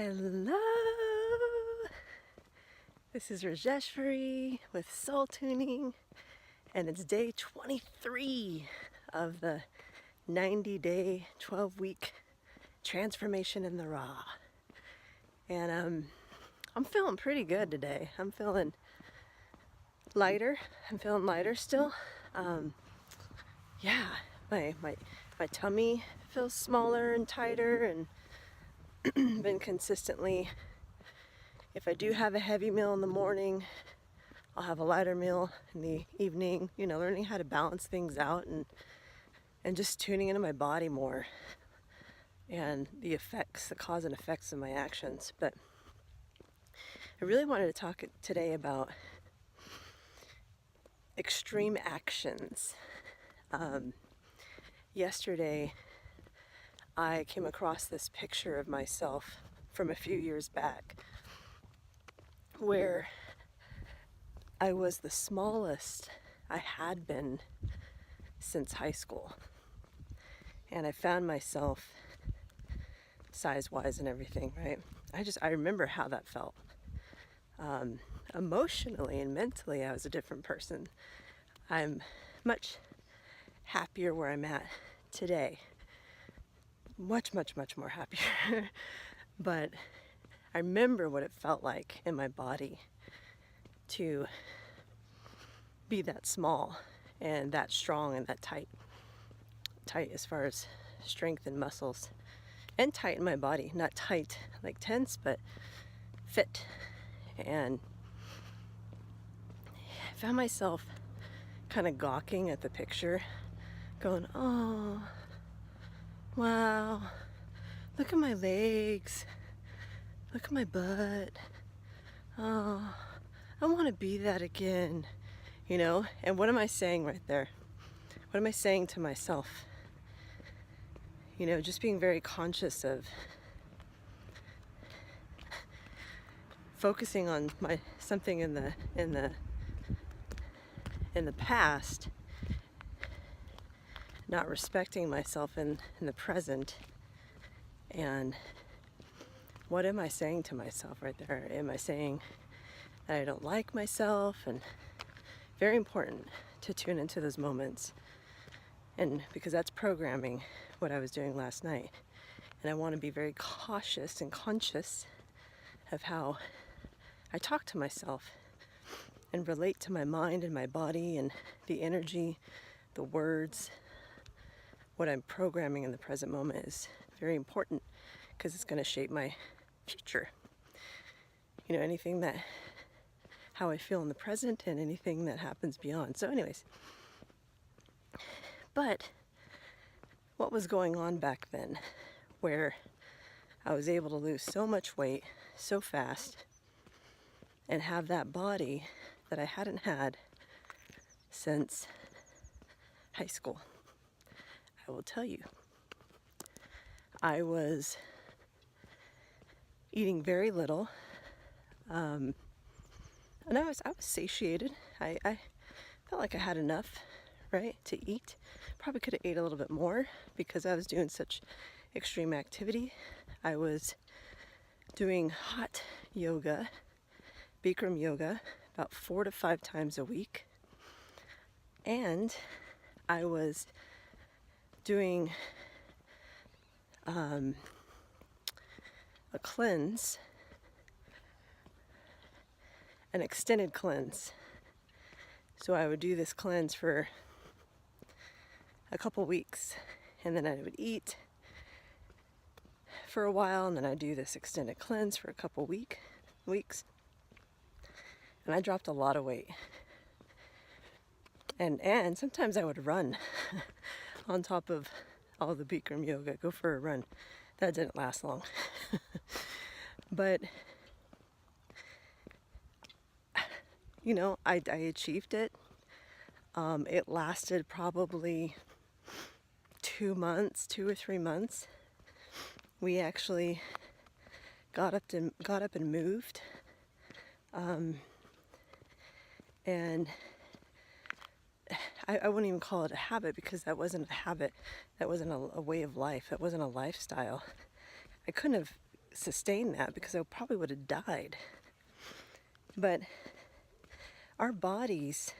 Hello! This is Rajeshwari with Soul Tuning, and it's day 23 of the 90-day, 12-week transformation in the raw. And I'm feeling pretty good today. I'm feeling lighter. Still. Yeah, my tummy feels smaller and tighter, and been consistently, if I do have a heavy meal in the morning, I'll have a lighter meal in the evening, learning how to balance things out and just tuning into my body more and the cause and effects of my actions. But I really wanted to talk today about extreme actions. Yesterday, I came across this picture of myself from a few years back where I was the smallest I had been since high school. And I found myself size-wise and everything, right? I remember how that felt. Emotionally and mentally, I was a different person. I'm much happier where I'm at today. Much more happier. But I remember what it felt like in my body to be that small and that strong and that tight as far as strength and muscles, and tight in my body, not tight like tense, but fit. And I found myself kind of gawking at the picture, going, oh wow, look at my legs, look at my butt, oh, I want to be that again, And what am I saying right there? What am I saying to myself? Just being very conscious of focusing on something in the past, not respecting myself in the present. And what am I saying to myself right there? Am I saying that I don't like myself? And very important to tune into those moments, and because that's programming what I was doing last night. And I want to be very cautious and conscious of how I talk to myself and relate to my mind and my body and the energy, the words. What I'm programming in the present moment is very important because it's going to shape my future. Anything that, how I feel in the present and anything that happens beyond. So anyways, but what was going on back then where I was able to lose so much weight so fast and have that body that I hadn't had since high school? I will tell you, I was eating very little, and I was satiated. I felt like I had enough, right, to eat. Probably could have ate a little bit more because I was doing such extreme activity. I was doing hot yoga, Bikram yoga, about 4 to 5 times a week. And I was doing a cleanse, an extended cleanse. So I would do this cleanse for a couple weeks, and then I would eat for a while, and then I'd do this extended cleanse for a couple weeks. And I dropped a lot of weight. And sometimes I would run on top of all the Bikram yoga, go for a run. That didn't last long. But I achieved it. It lasted probably 2 or 3 months. We actually got up and moved, and I wouldn't even call it a habit, because that wasn't a habit. That wasn't a way of life. That wasn't a lifestyle. I couldn't have sustain that because I probably would have died. But our bodies,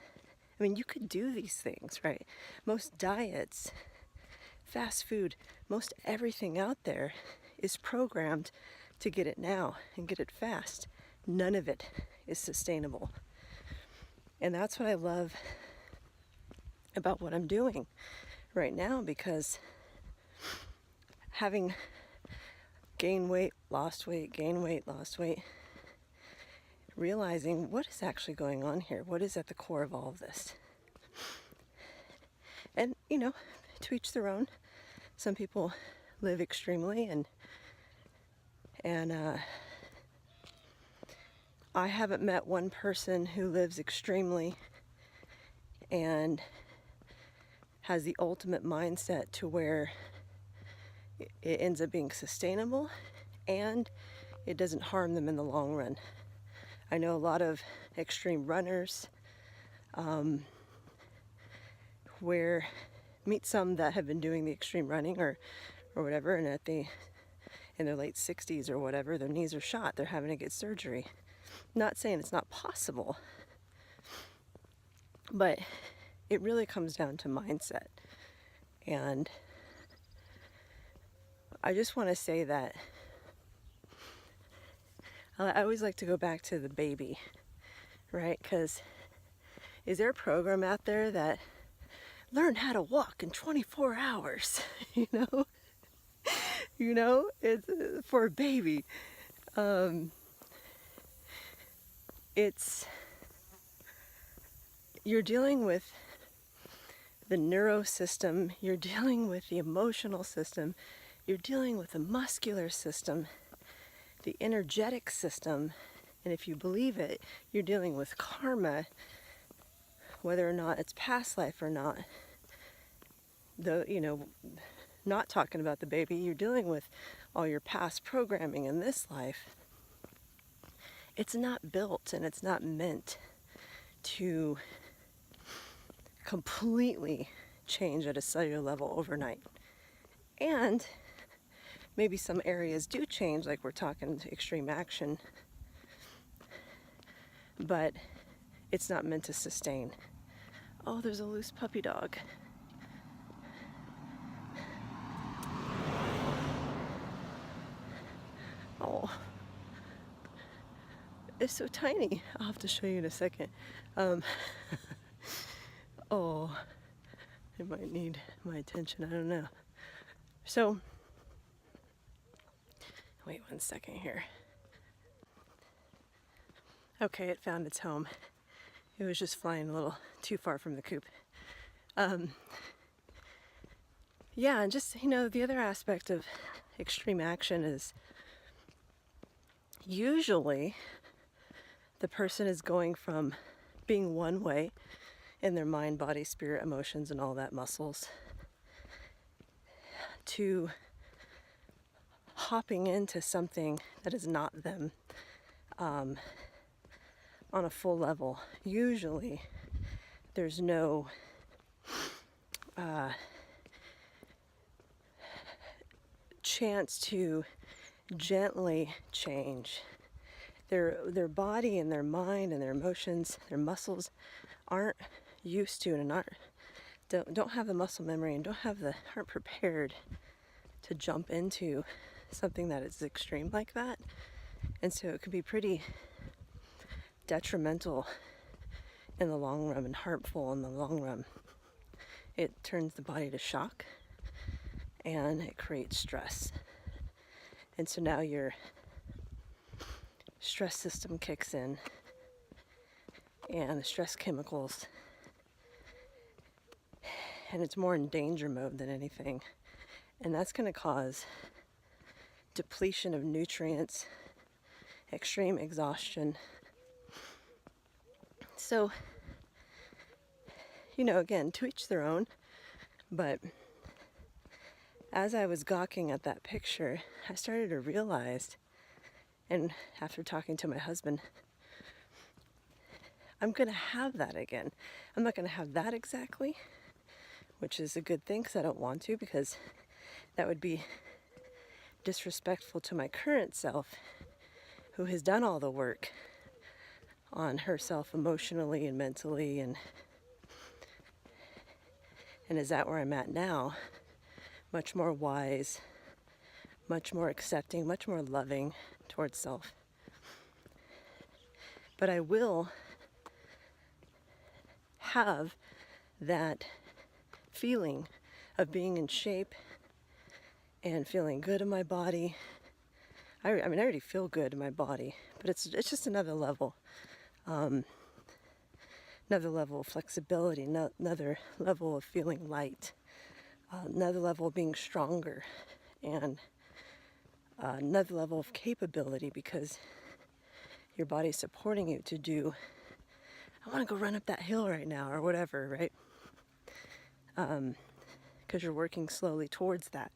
I mean, you could do these things, right? Most diets, fast food, most everything out there is programmed to get it now and get it fast. None of it is sustainable. And that's what I love about what I'm doing right now, because having gained weight, lost weight, gain weight, lost weight, realizing what is actually going on here, what is at the core of all of this. And, you know, to each their own. Some people live extremely, and I haven't met one person who lives extremely and has the ultimate mindset to where it ends up being sustainable and it doesn't harm them in the long run. I know a lot of extreme runners, where meet some that have been doing the extreme running or whatever, and in their late 60s or whatever, their knees are shot. They're having to get surgery. Not saying it's not possible, but it really comes down to mindset. And I just want to say that I always like to go back to the baby, right? Because is there a program out there that learn how to walk in 24 hours? You know, it's for a baby. You're dealing with the neuro system, you're dealing with the emotional system, you're dealing with the muscular system, the energetic system, and if you believe it, you're dealing with karma, whether or not it's past life or not. Not talking about the baby, you're dealing with all your past programming in this life. It's not built and it's not meant to completely change at a cellular level overnight. And maybe some areas do change, like we're talking extreme action, but it's not meant to sustain. Oh, there's a loose puppy dog. Oh, it's so tiny. I'll have to show you in a second. Oh, it might need my attention. I don't know. So, wait 1 second here. Okay, it found its home. It was just flying a little too far from the coop. Yeah, and just, the other aspect of extreme action is usually the person is going from being one way in their mind, body, spirit, emotions, and all that, muscles, to hopping into something that is not them on a full level. Usually there's no chance to gently change. Their body and their mind and their emotions, their muscles aren't used to and don't have the muscle memory and aren't prepared to jump into something that is extreme like that. And so it could be pretty detrimental in the long run and harmful in the long run. It turns the body to shock and it creates stress. And so now your stress system kicks in and the stress chemicals, and it's more in danger mode than anything. And that's going to cause depletion of nutrients, extreme exhaustion. So, again, to each their own, but as I was gawking at that picture, I started to realize, and after talking to my husband, I'm going to have that again. I'm not going to have that exactly, which is a good thing because I don't want to, because that would be disrespectful to my current self, who has done all the work on herself emotionally and mentally, and is at where I'm at now, much more wise, much more accepting, much more loving towards self. But I will have that feeling of being in shape and feeling good in my body. I mean, I already feel good in my body, but it's just another level. Another level of flexibility, another level of feeling light, another level of being stronger, and another level of capability, because your body's supporting you to do, I want to go run up that hill right now, or whatever, right? Because you're working slowly towards that.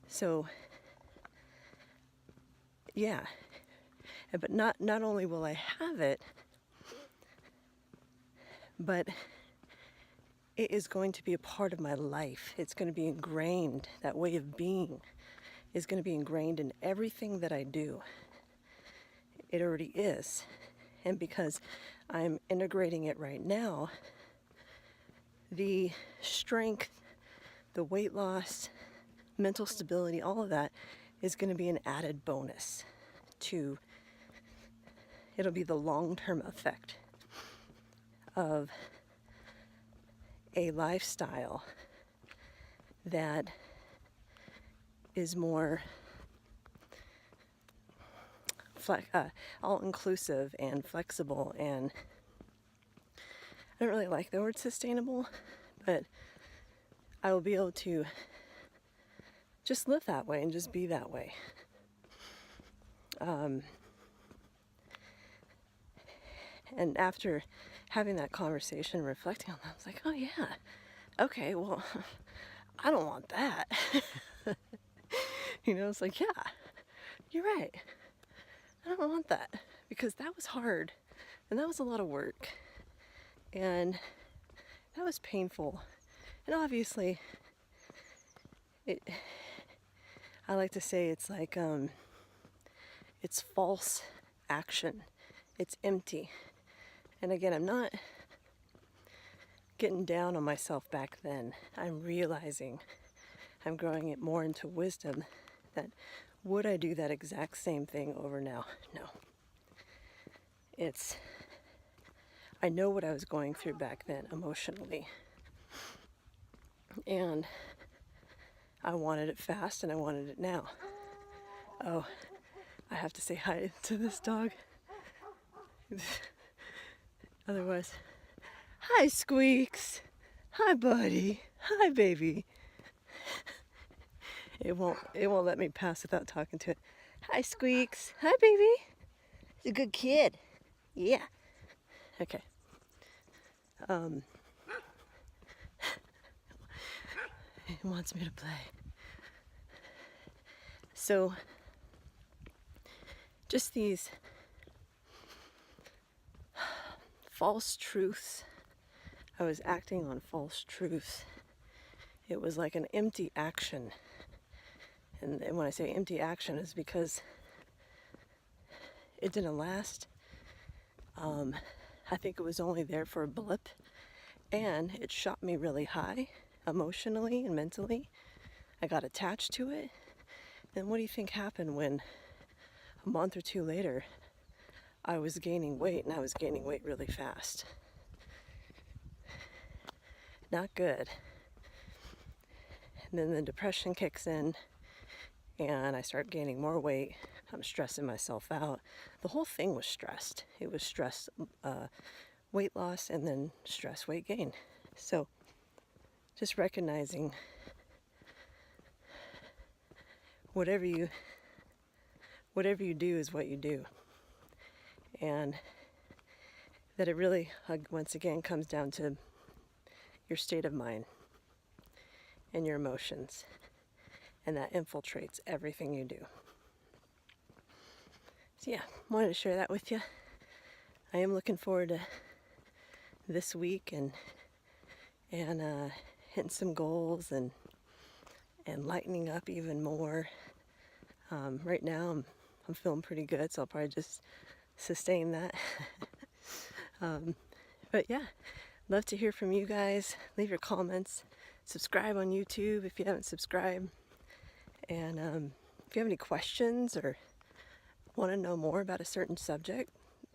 So, yeah. But not only will I have it, but it is going to be a part of my life. It's going to be ingrained. That way of being is going to be ingrained in everything that I do. It already is. And because I'm integrating it right now, the strength, the weight loss, mental stability, all of that is going to be an added bonus to, it'll be the long-term effect of a lifestyle that is more all-inclusive and flexible, and I don't really like the word sustainable, but I will be able to just live that way and just be that way. And after having that conversation, reflecting on that, I was like, oh yeah, okay, well, I don't want that. It's like, yeah, you're right. I don't want that, because that was hard, and that was a lot of work, and that was painful, and obviously, I like to say it's like, it's false action, it's empty, and again, I'm not getting down on myself back then. I'm realizing, I'm growing it more into wisdom, that would I do that exact same thing over now? No. I know what I was going through back then emotionally. And I wanted it fast, and I wanted it now. Oh, I have to say hi to this dog. Otherwise, hi Squeaks. Hi buddy. Hi baby. It won't let me pass without talking to it. Hi Squeaks. Hi baby. He's a good kid. Yeah. Okay. He wants me to play. So, just these false truths. I was acting on false truths. It was like an empty action. And when I say empty action, is because it didn't last. I think it was only there for a blip, and it shot me really high emotionally and mentally. I got attached to it. And what do you think happened when a month or two later I was gaining weight, and I was gaining weight really fast? Not good. And then the depression kicks in, and I start gaining more weight. I'm stressing myself out. The whole thing was stressed. It was stress, weight loss, and then stress, weight gain. So just recognizing whatever you do is what you do. And that it really, once again, comes down to your state of mind and your emotions. And that infiltrates everything you do. So yeah, wanted to share that with you. I am looking forward to this week and hitting some goals and and lightening up even more. Right now I'm feeling pretty good, so I'll probably just sustain that. But yeah, love to hear from you guys. Leave your comments. Subscribe on YouTube if you haven't subscribed. And if you have any questions or want to know more about a certain subject,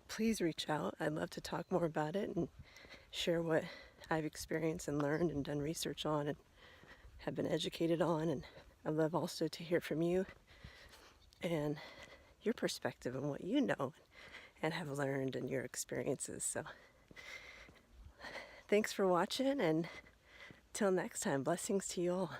please reach out. I'd love to talk more about it and share what I've experienced and learned and done research on and have been educated on. And I love also to hear from you and your perspective on what you know and have learned and your experiences. So thanks for watching, and till next time, blessings to you all.